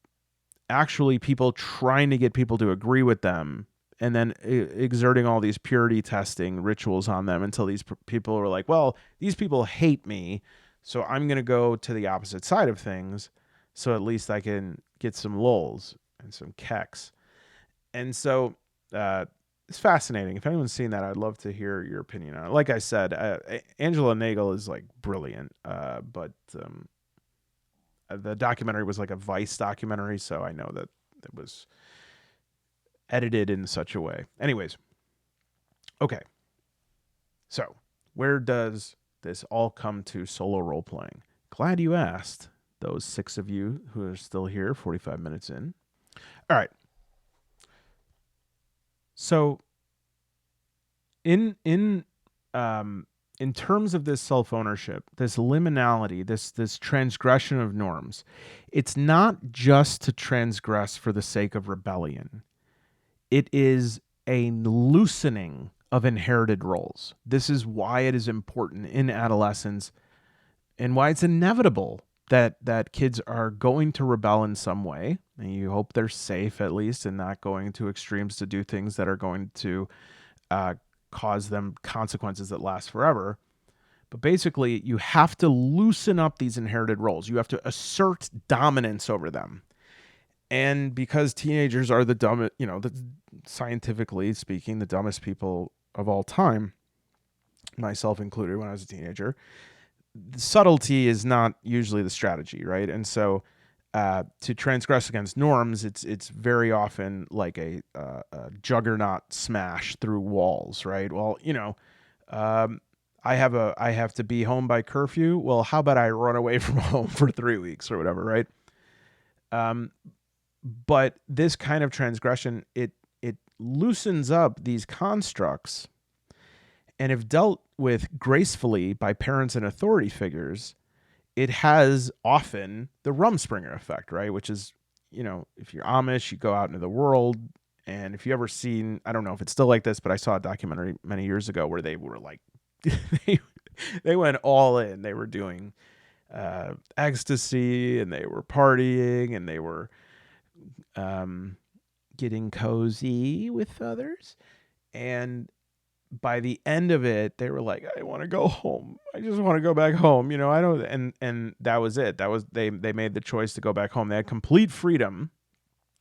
actually people trying to get people to agree with them and then exerting all these purity testing rituals on them until these people are like, well, these people hate me, so I'm going to go to the opposite side of things so at least I can get some lulz and some keks. And so it's fascinating. If anyone's seen that, I'd love to hear your opinion on it. Like I said, Angela Nagel is like brilliant, but the documentary was like a Vice documentary, so I know that it was edited in such a way. Anyways, okay. So, where does this all come to solo role playing? Glad you asked, those 6 of you who are still here 45 minutes in. All right. So, in terms of this self-ownership, this liminality, this transgression of norms, it's not just to transgress for the sake of rebellion. It is a loosening of inherited roles. This is why it is important in adolescence and why it's inevitable that kids are going to rebel in some way. And you hope they're safe, at least, and not going to extremes to do things that are going to cause them consequences that last forever. But basically, you have to loosen up these inherited roles. You have to assert dominance over them. And because teenagers are the dumbest, scientifically speaking, the dumbest people of all time, myself included when I was a teenager, the subtlety is not usually the strategy, right? And so to transgress against norms, it's very often like a juggernaut smash through walls, right? Well, I have to be home by curfew. Well, how about I run away from home for 3 weeks or whatever, right? But this kind of transgression, it loosens up these constructs, and if dealt with gracefully by parents and authority figures, it has often the Rumspringer effect, right? Which is, if you're Amish, you go out into the world, and if you ever seen, I don't know if it's still like this, but I saw a documentary many years ago where they were like, they went all in. They were doing ecstasy, and they were partying, and they were getting cozy with others. And by the end of it, they were like, I want to go home. I just want to go back home. I don't, and that was it. That was, they made the choice to go back home. They had complete freedom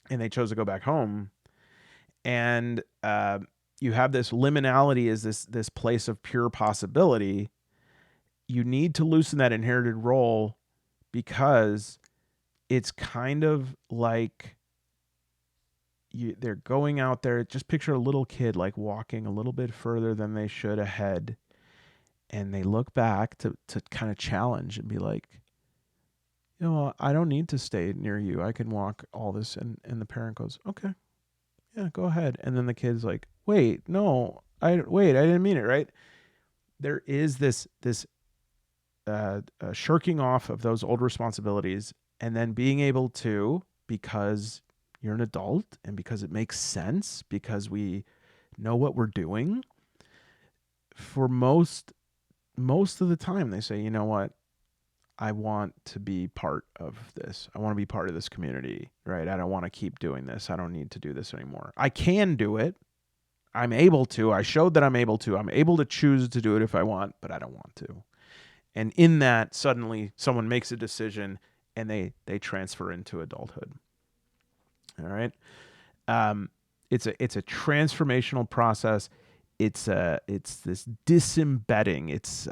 and they chose to go back home. And, you have this liminality as this place of pure possibility. You need to loosen that inherited role because it's kind of like they're going out there. Just picture a little kid like walking a little bit further than they should ahead, and they look back to kind of challenge and be like, I don't need to stay near you. I can walk all this. And the parent goes, okay, yeah, go ahead. And then the kid's like, wait, no, I didn't mean it, right? There is this shirking off of those old responsibilities, and then being able to, because you're an adult and because it makes sense, because we know what we're doing. For most of the time, they say, you know what? I want to be part of this. I want to be part of this community, right? I don't want to keep doing this. I don't need to do this anymore. I can do it. I'm able to. I showed that I'm able to. I'm able to choose to do it if I want, but I don't want to. And in that, suddenly someone makes a decision and they transfer into adulthood. All right. It's a transformational process. It's this disembedding. It's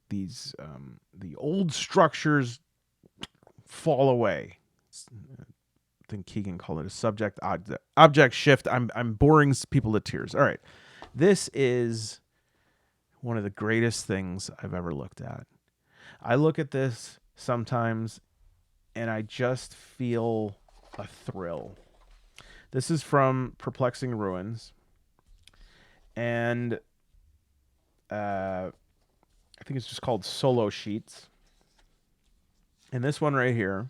these the old structures fall away. I think Keegan called it a subject object shift. I'm boring people to tears. All right. This is one of the greatest things I've ever looked at. I look at this sometimes and I just feel a thrill. This is from Perplexing Ruins. And I think it's just called Solo Sheets. And this one right here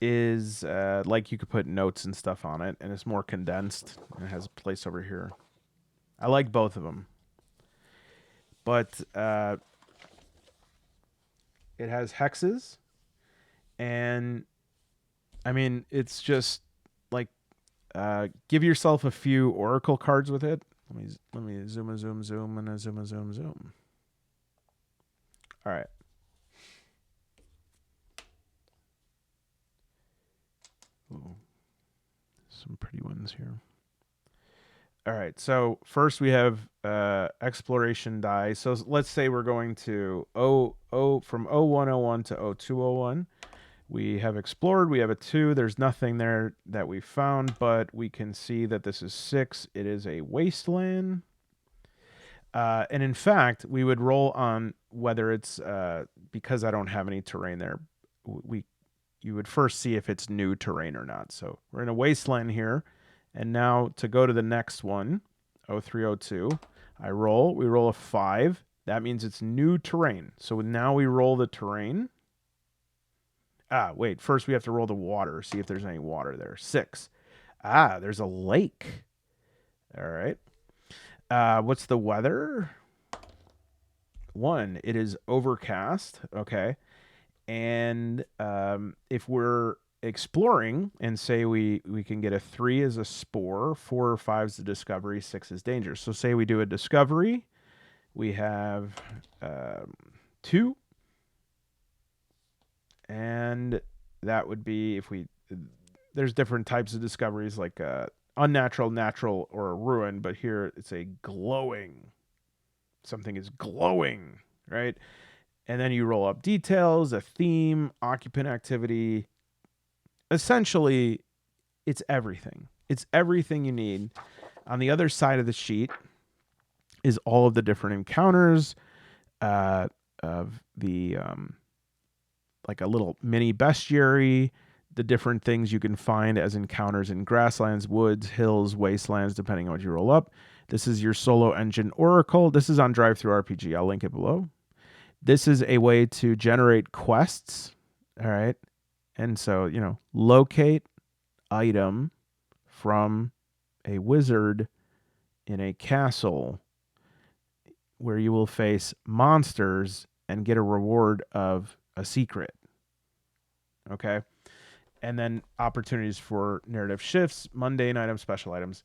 is like you could put notes and stuff on it, and it's more condensed. And it has a place over here. I like both of them. But it has hexes, and I mean, it's just like give yourself a few oracle cards with it. Let me zoom and zoom and a zoom. All right. Ooh, some pretty ones here. All right. So first we have exploration die. So let's say we're going to from 0101 to 0201. We have explored. We have a 2. There's nothing there that we found, but we can see that this is 6. It is a wasteland. And in fact, we would roll on whether it's because I don't have any terrain there. You would first see if it's new terrain or not. So we're in a wasteland here, and now to go to the next one, 0302, we roll a 5. That means it's new terrain. So now we roll the terrain. Wait, first we have to roll the water, see if there's any water there. 6. There's a lake. All right. What's the weather? 1. It is overcast. Okay. And if we're exploring and say we can get a 3 as a spore, 4 or 5 is the discovery, 6 is danger. So say we do a discovery, we have 2, and that would be if there's different types of discoveries like unnatural, natural, or a ruin, but here it's a glowing. Something is glowing, right? And then you roll up details, a theme, occupant activity. Essentially, it's everything. It's everything you need. On the other side of the sheet is all of the different encounters of the, like a little mini bestiary, the different things you can find as encounters in grasslands, woods, hills, wastelands, depending on what you roll up. This is your solo engine oracle. This is on DriveThruRPG. I'll link it below. This is a way to generate quests. All right. And so, locate item from a wizard in a castle where you will face monsters and get a reward of a secret. Okay. And then opportunities for narrative shifts, mundane items, special items,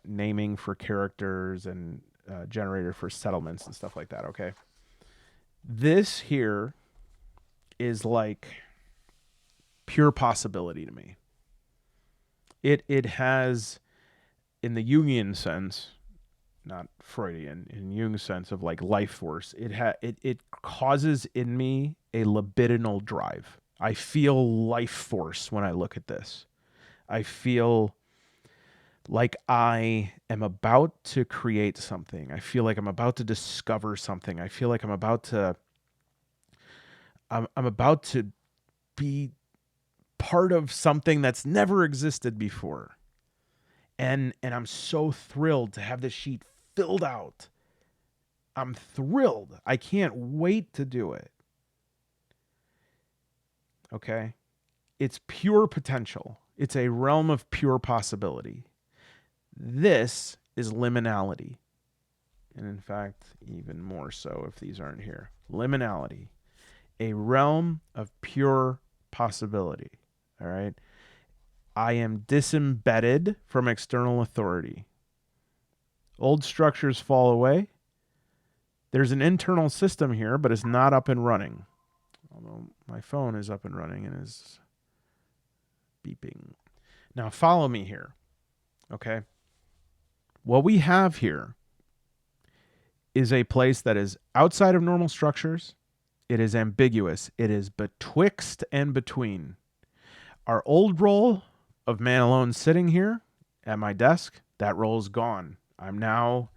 naming for characters, and generator for settlements and stuff like that. Okay. This here is like pure possibility to me. It has, in the Jungian sense, not Freudian, in Jung's sense of like life force, it causes in me a libidinal drive. I feel life force when I look at this. I feel like I am about to create something. I feel like I'm about to discover something. I feel like I'm about to be part of something that's never existed before. And I'm so thrilled to have this sheet filled out. I'm thrilled. I can't wait to do it. Okay? It's pure potential. It's a realm of pure possibility. This is liminality. And in fact, even more so if these aren't here. Liminality. A realm of pure possibility. All right? I am disembedded from external authority. Old structures fall away. There's an internal system here, but it's not up and running. Although my phone is up and running and is beeping. Now follow me here. Okay? What we have here is a place that is outside of normal structures. It is ambiguous. It is betwixt and between. Our old role of man alone sitting here at my desk, that role is gone. I'm now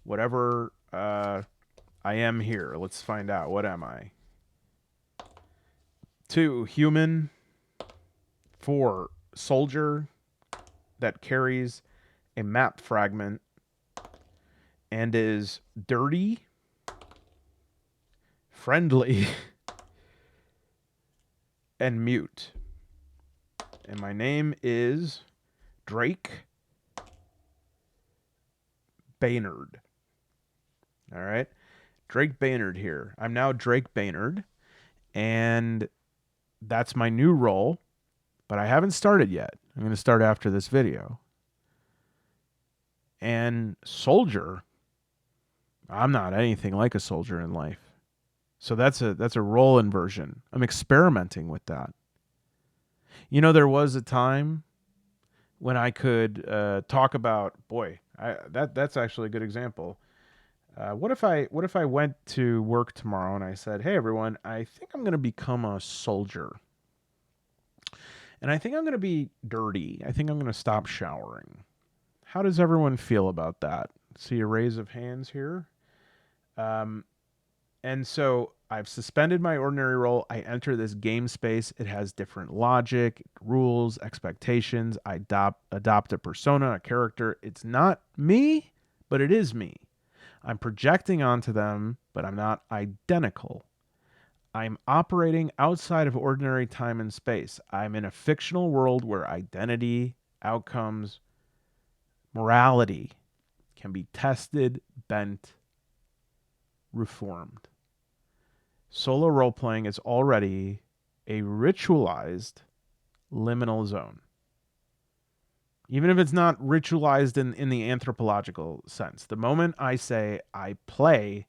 whatever I am here. Let's find out. What am I? 2, human. 4, soldier that carries a map fragment and is dirty, friendly, and mute. And my name is Drake Baynard. All right. Drake Baynard here. I'm now Drake Baynard, and that's my new role, but I haven't started yet. I'm going to start after this video. And soldier, I'm not anything like a soldier in life. So that's a role inversion. I'm experimenting with that. There was a time when I could talk about, boy, that's actually a good example. What if I went to work tomorrow and I said, "Hey everyone, I think I'm going to become a soldier. And I think I'm going to be dirty. I think I'm going to stop showering." How does everyone feel about that? See a raise of hands here. Um, and so I've suspended my ordinary role. I enter this game space. It has different logic, rules, expectations. I adopt a persona, a character. It's not me, but it is me. I'm projecting onto them, but I'm not identical. I'm operating outside of ordinary time and space. I'm in a fictional world where identity, outcomes, morality can be tested, bent, reformed. Solo role playing is already a ritualized liminal zone. Even if it's not ritualized in the anthropological sense, the moment I say I play,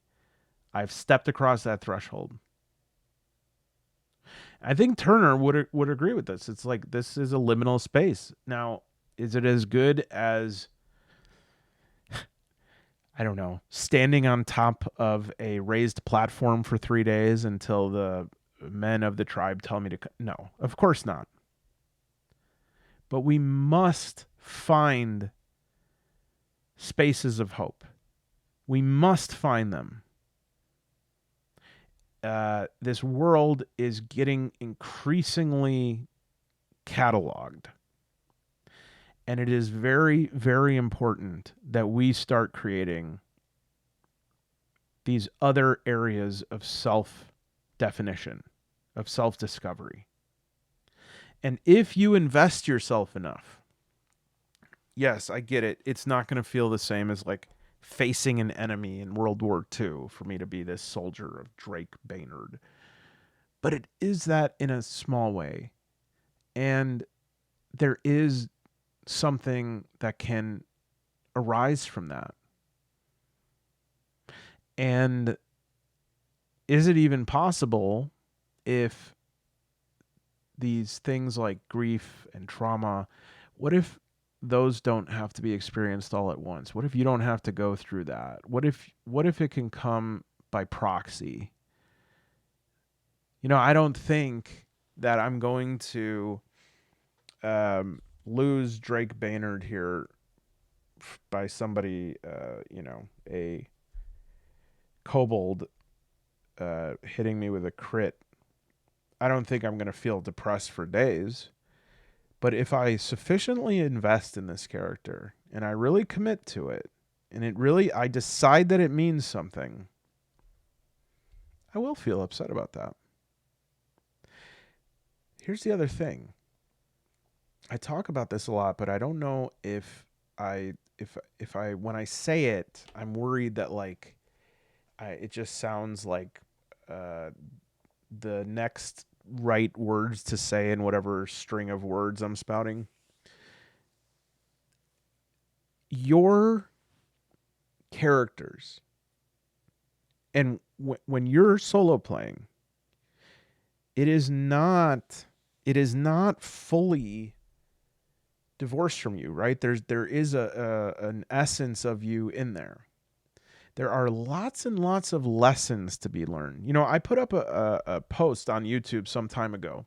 I've stepped across that threshold. I think Turner would agree with this. It's like this is a liminal space. Now, is it as good as, I don't know, standing on top of a raised platform for 3 days until the men of the tribe tell me to no, of course not. But we must find spaces of hope. We must find them. This world is getting increasingly cataloged. And it is very, very important that we start creating these other areas of self-definition, of self-discovery. And if you invest yourself enough, yes, I get it. It's not going to feel the same as like facing an enemy in World War II for me to be this soldier of Drake Baynard. But it is that in a small way. And there is something that can arise from that. And is it even possible if these things like grief and trauma, what if those don't have to be experienced all at once? What if you don't have to go through that? What if it can come by proxy? You know, I don't think that I'm going to lose Drake Baynard here by somebody, a kobold hitting me with a crit. I don't think I'm going to feel depressed for days. But if I sufficiently invest in this character and I really commit to it, and I decide that it means something, I will feel upset about that. Here's the other thing. I talk about this a lot, but I don't know if when I say it, I'm worried that like it just sounds like the next right words to say in whatever string of words I'm spouting. Your characters, and when you're solo playing, it is not fully divorced from you, right? There is an essence of you in there. There are lots and lots of lessons to be learned. You know, I put up a post on YouTube some time ago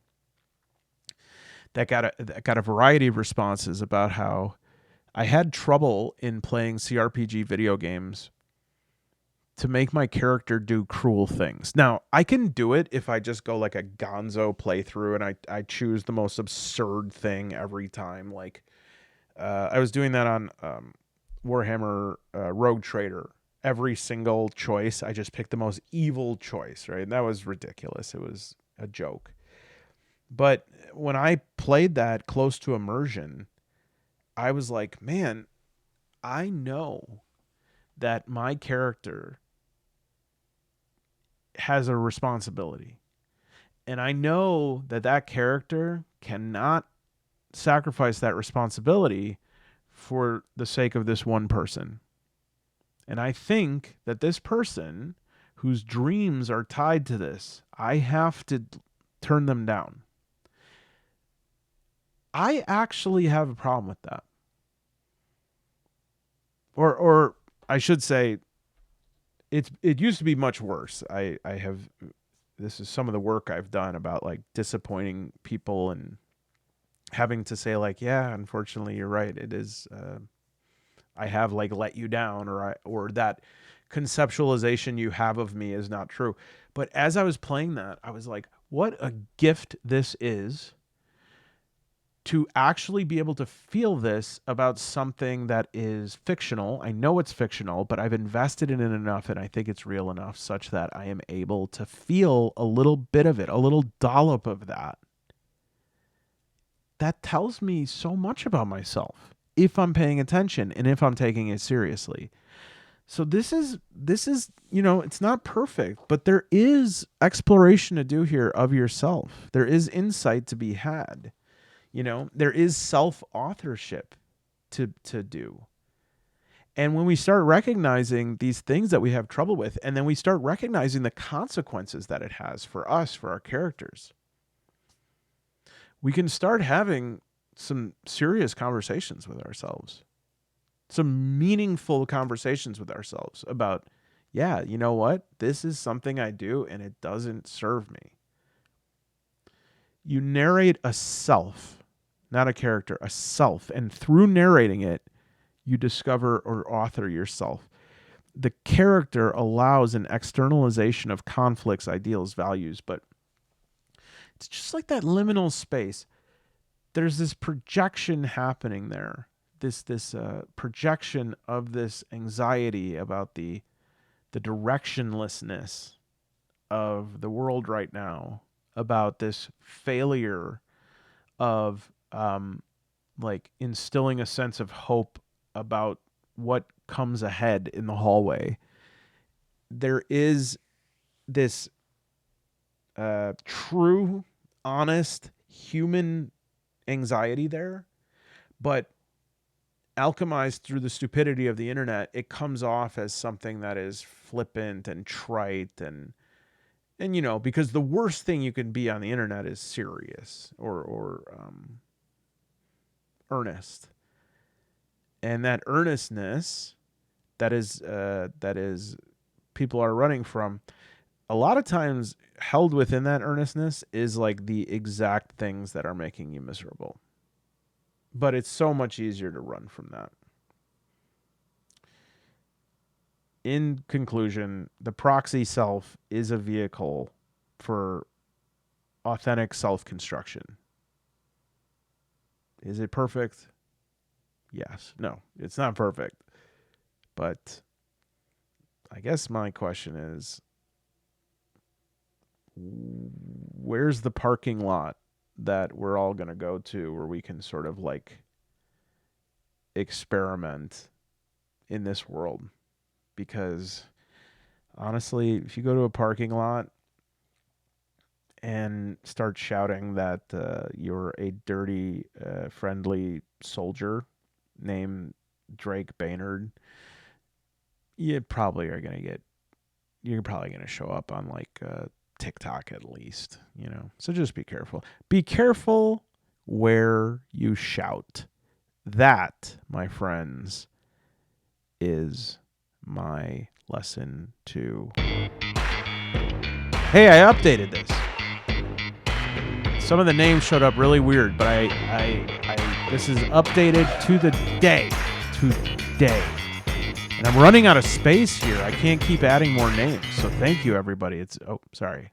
that got a variety of responses about how I had trouble in playing CRPG video games to make my character do cruel things. Now, I can do it if I just go like a gonzo playthrough and I choose the most absurd thing every time. Like, I was doing that on Warhammer Rogue Trader. Every single choice, I just picked the most evil choice, right? And that was ridiculous. It was a joke. But when I played that close to immersion, I was like, man, I know that my character has a responsibility. And I know that that character cannot sacrifice that responsibility for the sake of this one person. And I think that this person whose dreams are tied to this, I have to turn them down. I actually have a problem with that. Or I should say, it used to be much worse. I have this is some of the work I've done about like disappointing people and having to say like, yeah, unfortunately, you're right. It is. I have like let you down, or that conceptualization you have of me is not true. But as I was playing that, I was like, what a gift this is to actually be able to feel this about something that is fictional. I know it's fictional, but I've invested in it enough and I think it's real enough such that I am able to feel a little bit of it, a little dollop of that. That tells me so much about myself if I'm paying attention and if I'm taking it seriously. So this is, it's not perfect, but there is exploration to do here of yourself. There is insight to be had. There is self-authorship to do. And when we start recognizing these things that we have trouble with, and then we start recognizing the consequences that it has for us, for our characters, we can start having some serious conversations with ourselves, some meaningful conversations with ourselves about, yeah, you know what? This is something I do and it doesn't serve me. You narrate a self, not a character, a self. And through narrating it, you discover or author yourself. The character allows an externalization of conflicts, ideals, values, but it's just like that liminal space. There's this projection happening there, this projection of this anxiety about the directionlessness of the world right now, about this failure of like instilling a sense of hope about what comes ahead in the hallway. There is this true, honest human anxiety there, but alchemized through the stupidity of the internet, it comes off as something that is flippant and trite and because the worst thing you can be on the internet is serious or earnest. And that earnestness that is people are running from, a lot of times held within that earnestness is like the exact things that are making you miserable. But it's so much easier to run from that. In conclusion, the proxy self is a vehicle for authentic self-construction. Is it perfect? Yes. No, it's not perfect. But I guess my question is, where's the parking lot that we're all going to go to where we can sort of like experiment in this world? Because honestly, if you go to a parking lot and start shouting that you're a dirty, friendly soldier named Drake Baynard, you're probably going to show up on like TikTok at least, So just be careful. Be careful where you shout. That, my friends, is my lesson to. Hey, I updated this. Some of the names showed up really weird, but I this is updated to the day. Today. And I'm running out of space here. I can't keep adding more names. So thank you, everybody. Sorry.